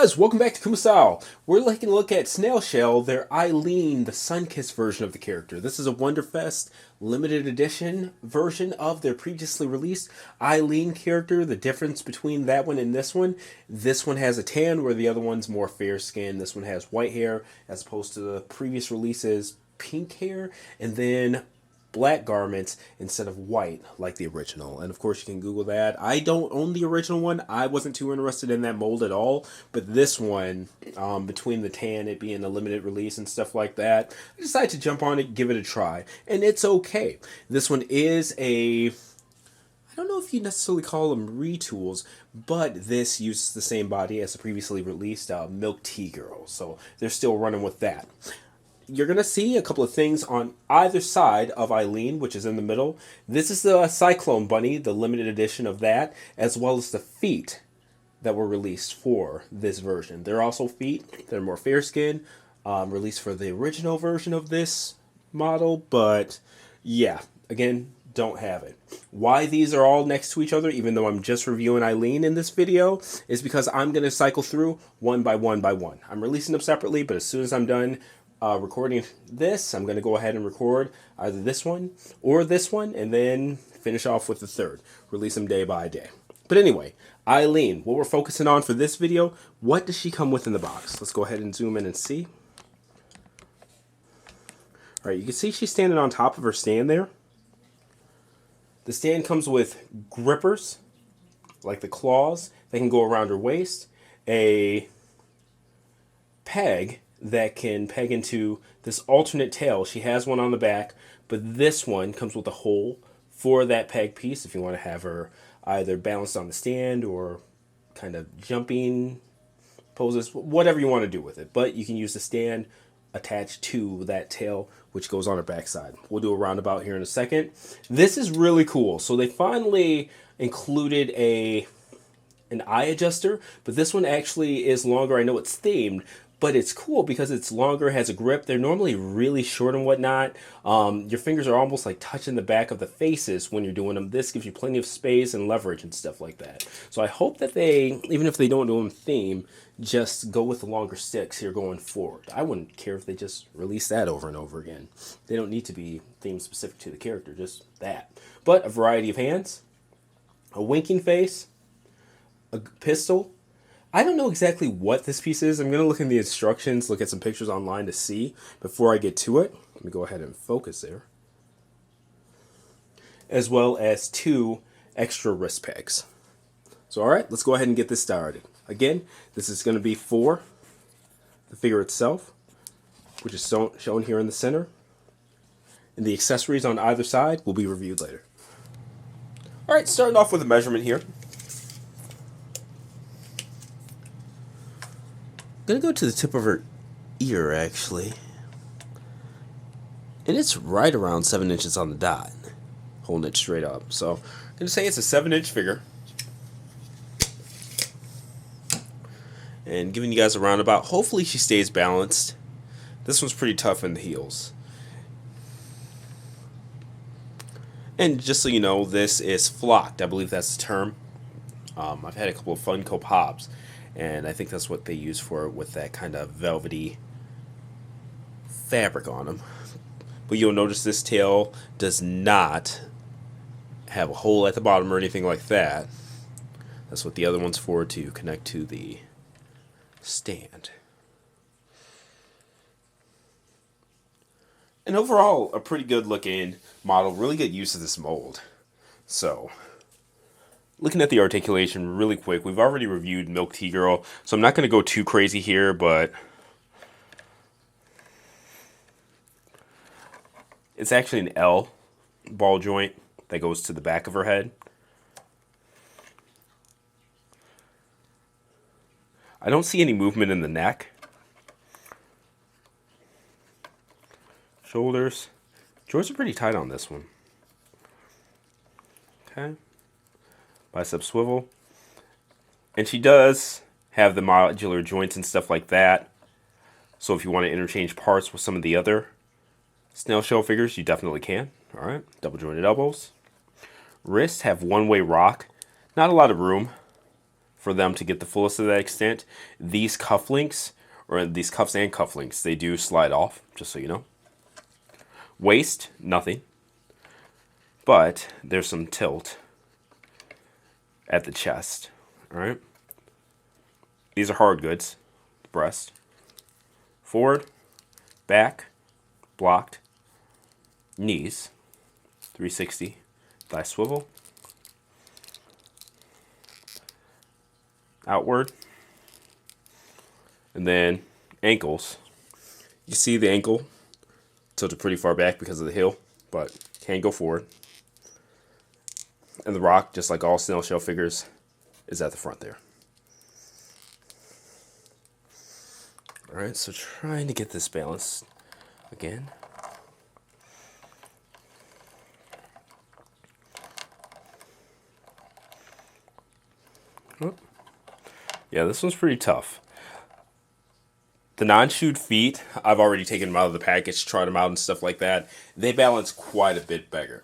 guys, welcome back to Kuma. We're taking a look at Snail Shell, their Aileen, the Sunkissed version of the character. This is a Wonderfest limited edition version of their previously released Aileen character. The difference between that one and this one has a tan where the other one's more fair skin. This one has white hair as opposed to the previous releases pink hair, and then black garments instead of white like the original. And of course you can Google that. I don't own the original one. I wasn't too interested in that mold at all, but this one, between the tan, it being a limited release and stuff like that, I decided to jump on it, give it a try, and it's okay. This one is I don't know if you necessarily call them retools, but this uses the same body as the previously released Milk Tea Girl, so they're still running with that. You're going to see a couple of things on either side of Aileen, which is in the middle. This is the Cyclone Bunny, the limited edition of that, as well as the feet that were released for this version. They're also feet. They're more fair skin, released for the original version of this model, but yeah, again, don't have it. Why these are all next to each other, even though I'm just reviewing Aileen in this video, is because I'm going to cycle through one by one by one. I'm releasing them separately, but as soon as I'm done recording this, I'm going to go ahead and record either this one or this one, and then finish off with the third. Release them day by day. But anyway, Aileen, what we're focusing on for this video, what does she come with in the box? Let's go ahead and zoom in and see. Alright, you can see she's standing on top of her stand there. The stand comes with grippers, like the claws. They can go around her waist. A peg that can peg into this alternate tail. She has one on the back, but this one comes with a hole for that peg piece if you want to have her either balanced on the stand or kind of jumping poses, whatever you want to do with it. But you can use the stand attached to that tail, which goes on her backside. We'll do a roundabout here in a second. This is really cool. So they finally included an eye adjuster, but this one actually is longer. I know it's themed, but it's cool because it's longer, has a grip. They're normally really short and whatnot. Your fingers are almost like touching the back of the faces when you're doing them. This gives you plenty of space and leverage and stuff like that. So I hope that they, even if they don't do them theme, just go with the longer sticks here going forward. I wouldn't care if they just release that over and over again. They don't need to be theme specific to the character, just that. But a variety of hands, a winking face, a pistol. I don't know exactly what this piece is. I'm going to look in the instructions, look at some pictures online to see before I get to it. Let me go ahead and focus there. As well as 2 extra wrist pegs. So alright, let's go ahead and get this started. Again, this is going to be for the figure itself, which is shown here in the center. And the accessories on either side will be reviewed later. Alright, starting off with a measurement here. I'm going to go to the tip of her ear, actually. And it's right around 7 inches on the dot. Holding it straight up. So, I'm going to say it's a 7-inch figure. And giving you guys a roundabout. Hopefully she stays balanced. This one's pretty tough in the heels. And just so you know, this is flocked. I believe that's the term. I've had a couple of Funko Pops, and I think that's what they use for it, with that kind of velvety fabric on them. But you'll notice this tail does not have a hole at the bottom or anything like that. That's what the other one's for, to connect to the stand. And overall, a pretty good looking model. Really good use of this mold. So, looking at the articulation really quick, we've already reviewed Milk Tea Girl, so I'm not going to go too crazy here, but it's actually an L ball joint that goes to the back of her head. I don't see any movement in the neck. Shoulders. Joints are pretty tight on this one. Okay. Bicep swivel. And she does have the modular joints and stuff like that. So if you want to interchange parts with some of the other Snail Shell figures, you definitely can. Alright. Double jointed elbows. Wrists have one-way rock. Not a lot of room for them to get the fullest of that extent. These cufflinks, or these cuffs and cufflinks, they do slide off, just so you know. Waist, nothing. But there's some tilt at the chest. Alright. These are hard goods. Breast. Forward. Back. Blocked. Knees. 360. Thigh swivel. Outward. And then ankles. You see the ankle tilted pretty far back because of the heel, but can go forward. And the rock, just like all snail shell figures, is at the front there. Alright, so trying to get this balance again. Oh. Yeah, this one's pretty tough. The non-chewed feet, I've already taken them out of the package, tried them out and stuff like that. They balance quite a bit better.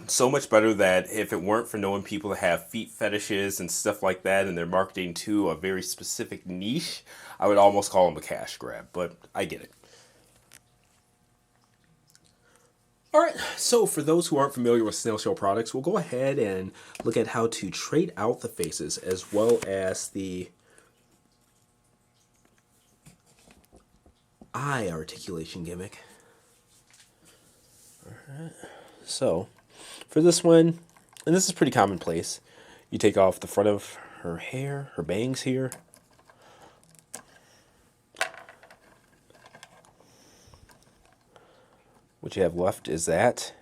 So much better that if it weren't for knowing people that have feet fetishes and stuff like that, and they're marketing to a very specific niche, I would almost call them a cash grab, but I get it. Alright, so for those who aren't familiar with snail shell products, we'll go ahead and look at how to trade out the faces as well as the eye articulation gimmick. Alright, so for this one, and this is pretty commonplace, you take off the front of her hair, her bangs here. What you have left is that.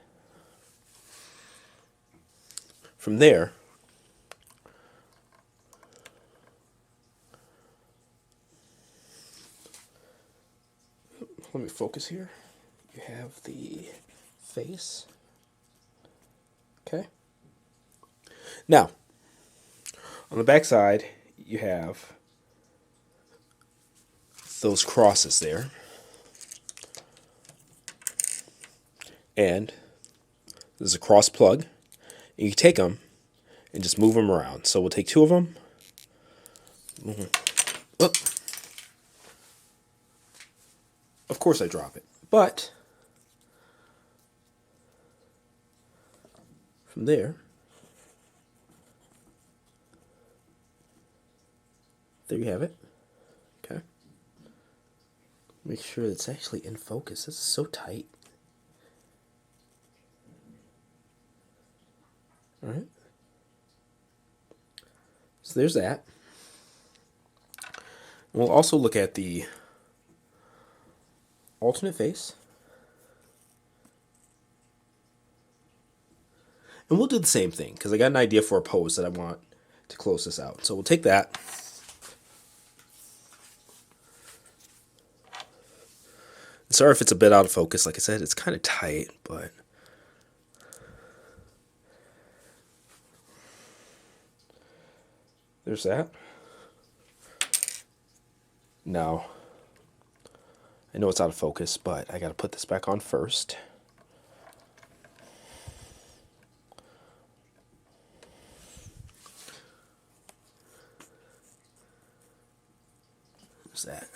From there, let me focus here. You have the face. Okay. Now, on the back side, you have those crosses there. And there's a cross plug. And you take them and just move them around. So we'll take two of them. Oh. Of course I drop it. But from there, there you have it. Okay. Make sure it's actually in focus. This is so tight. Alright. So there's that. And we'll also look at the alternate face. And we'll do the same thing, because I got an idea for a pose that I want to close this out. So we'll take that. Sorry if it's a bit out of focus. Like I said, it's kind of tight, but there's that. Now, I know it's out of focus, but I got to put this back on first. There's that.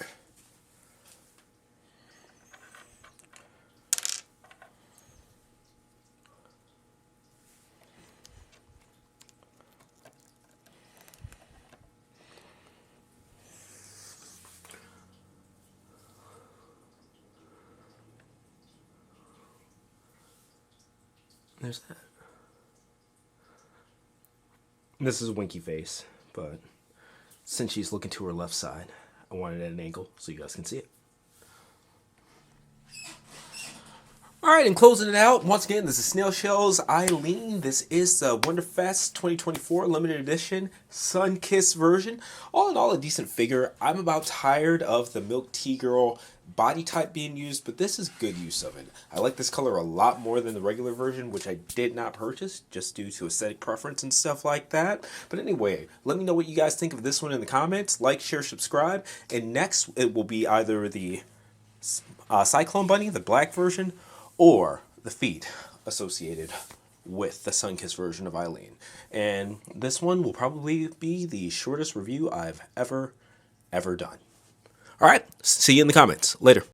There's that. This is a winky face, but since she's looking to her left side, I want it at an angle so you guys can see it. Alright, and closing it out, once again, this is Snail Shell's Aileen. This is the Wonderfest 2024 limited edition Sunkissed version. All in all, a decent figure. I'm about tired of the Milk Tea Girl body type being used, but this is good use of it. I like this color a lot more than the regular version, which I did not purchase just due to aesthetic preference and stuff like that. But anyway, let me know what you guys think of this one in the comments. Like, share, subscribe. And next, it will be either the Cyclone Bunny, the black version, or the feet associated with the Sunkissed version of Aileen. And this one will probably be the shortest review I've ever done. All right, see you in the comments. Later.